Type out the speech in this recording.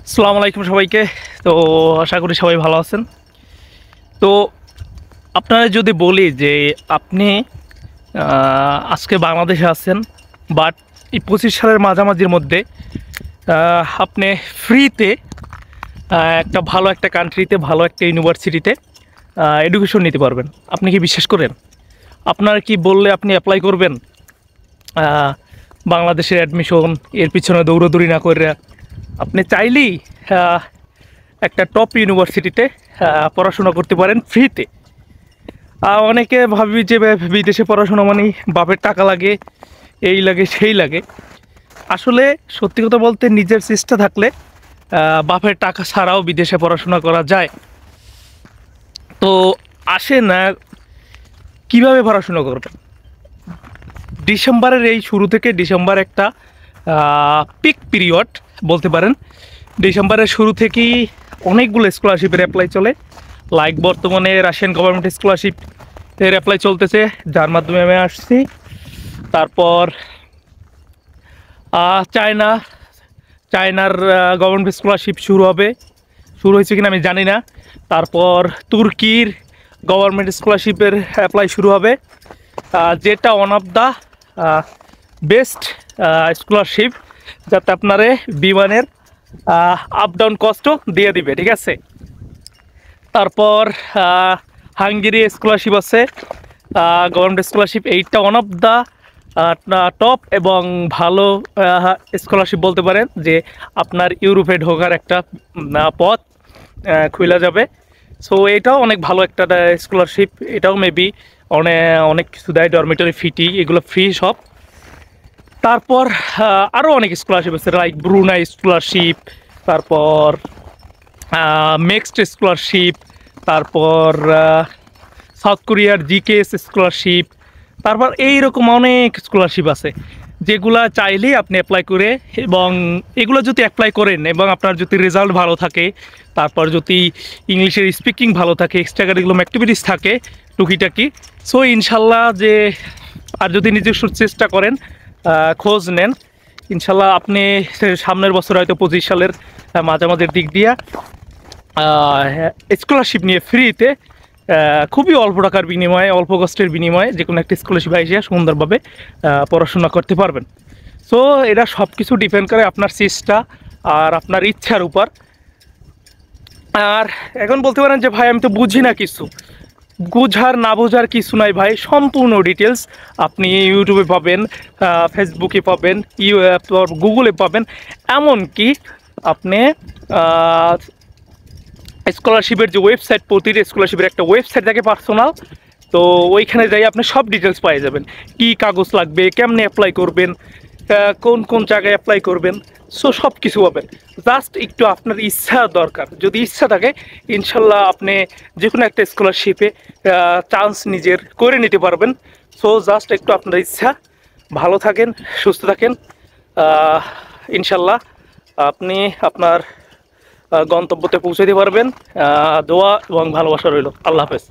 আসসালামু আলাইকুম সবাইকে। তো আশা করি সবাই ভালো আছেন। তো আপনারা যদি বলি যে আপনি আজকে বাংলাদেশে আছেন, বাট এই 25 সালের মাঝামাঝির মধ্যে আপনি ফ্রিতে একটা ভালো একটা কান্ট্রিতে ভালো একটা ইউনিভার্সিটিতে এডুকেশন নিতে পারবেন। আপনি কি বিশ্বাস করেন? আপনারা কি বললে আপনি অ্যাপ্লাই করবেন? আহ, বাংলাদেশের অ্যাডমিশন এর পিছনে দৌড়াদৌড়ি না করে আপনি চাইলেই আহ, একটা টপ ইউনিভার্সিটিতে পড়াশোনা করতে পারেন ফ্রিতে। অনেকে ভাবি যে বিদেশে পড়াশোনা মানে বাপের টাকা লাগে, এই লাগে সেই লাগে। আসলে সত্যি কথা বলতে নিজের চেষ্টা থাকলে বাপের টাকা ছাড়াও বিদেশে পড়াশোনা করা যায়। তো আসেন কীভাবে পড়াশোনা করবেন। ডিসেম্বরের এই শুরু থেকে ডিসেম্বর একটা পিক পিরিয়ড বলতে পারেন। ডিসেম্বরের শুরু থেকেই অনেকগুলো স্কলারশিপের অ্যাপ্লাই চলে। লাইক বর্তমানে রাশিয়ান গভর্নমেন্ট স্কলারশিপ এর অ্যাপ্লাই চলতেছে, যার মাধ্যমে আমি আসছি। তারপর চায়নার গভর্নমেন্ট স্কলারশিপ শুরু হয়েছে কিনা আমি জানি না। তারপর তুর্কির গভর্নমেন্ট স্কলারশিপের অ্যাপ্লাই শুরু হবে, যেটা one of the best scholarship, যাতে আপনারে বিমানের আপ ডাউন কস্টও দিয়ে দিবে, ঠিক আছে। তারপর হাঙ্গেরি স্কলারশিপ আছে, গভর্নমেন্ট স্কলারশিপ। এইটা ওয়ান অফ দ্য টপ এবং ভালো স্কলারশিপ বলতে পারেন, যে আপনার ইউরোপে ঢোকার একটা পথ খুলে যাবে। সো এটাও অনেক ভালো একটা স্কলারশিপ। এটাও মেবি অনেক কিছু দেয়, ডরমিটরি ফিটি এগুলো ফ্রি সব। তারপর আরও অনেক স্কলারশিপ আছে, লাইক ব্রুনাই স্কলারশিপ, তারপর মেক্সড স্কলারশিপ, তারপর সাউথ কোরিয়ার জিকেএস স্কলারশিপ। তারপর এইরকম অনেক স্কলারশিপ আছে, যেগুলা চাইলেই আপনি অ্যাপ্লাই করে, এবং এগুলো যদি অ্যাপ্লাই করেন এবং আপনার যদি রেজাল্ট ভালো থাকে, তারপর যদি ইংলিশের স্পিকিং ভালো থাকে, এক্সট্রা কারিকুলাম অ্যাক্টিভিটিস থাকে টুকিটাকি, সো ইনশাল্লাহ যে, আর যদি নিজস্ব চেষ্টা করেন, খোঁজ নেন, ইনশাল্লাহ আপনি সামনের বছর হয়তো 25 সালের মাঝামাঝির দিক দিয়ে স্কলারশিপ নিয়ে ফ্রিতে খুবই অল্প টাকার বিনিময়ে, অল্প কষ্টের বিনিময়ে যে কোনো একটা স্কলারশিপ আইসিয়া সুন্দরভাবে পড়াশোনা করতে পারবেন। সো এটা সব কিছু ডিপেন্ড করে আপনার চেষ্টা আর আপনার ইচ্ছার উপর। আর এখন বলতে পারেন যে ভাই আমি তো বুঝি না কিছু, বুঝার না বোঝার কিছু নাই ভাই, সম্পূর্ণ ডিটেলস আপনি ইউটিউবে পাবেন, ফেসবুকে পাবেন, গুগলে পাবেন। এমনকি আপনি স্কলারশিপের যে ওয়েবসাইট, প্রতিটি স্কলারশিপের একটা ওয়েবসাইট থাকে পার্সোনাল, তো ওইখানে যাই আপনি সব ডিটেলস পেয়ে যাবেন, কী কাগজ লাগবে, কেমনে অ্যাপ্লাই করবেন, কোন কোন জায়গায় অ্যাপ্লাই করবেন। সো সব কিছু পাবেন, জাস্ট একটু আপনার ইচ্ছা দরকার। যদি ইচ্ছা থাকে ইনশাল্লাহ আপনি যে কোনো একটা স্কলারশিপে চান্স নিজের করে নিতে পারবেন। সো জাস্ট একটু আপনার ইচ্ছা, ভালো থাকেন, সুস্থ থাকেন, ইনশাল্লাহ আপনি আপনার গন্তব্যতে পৌঁছাতে পারবেন। দোয়া এবং ভালোবাসা রইল। আল্লাহ হাফেজ।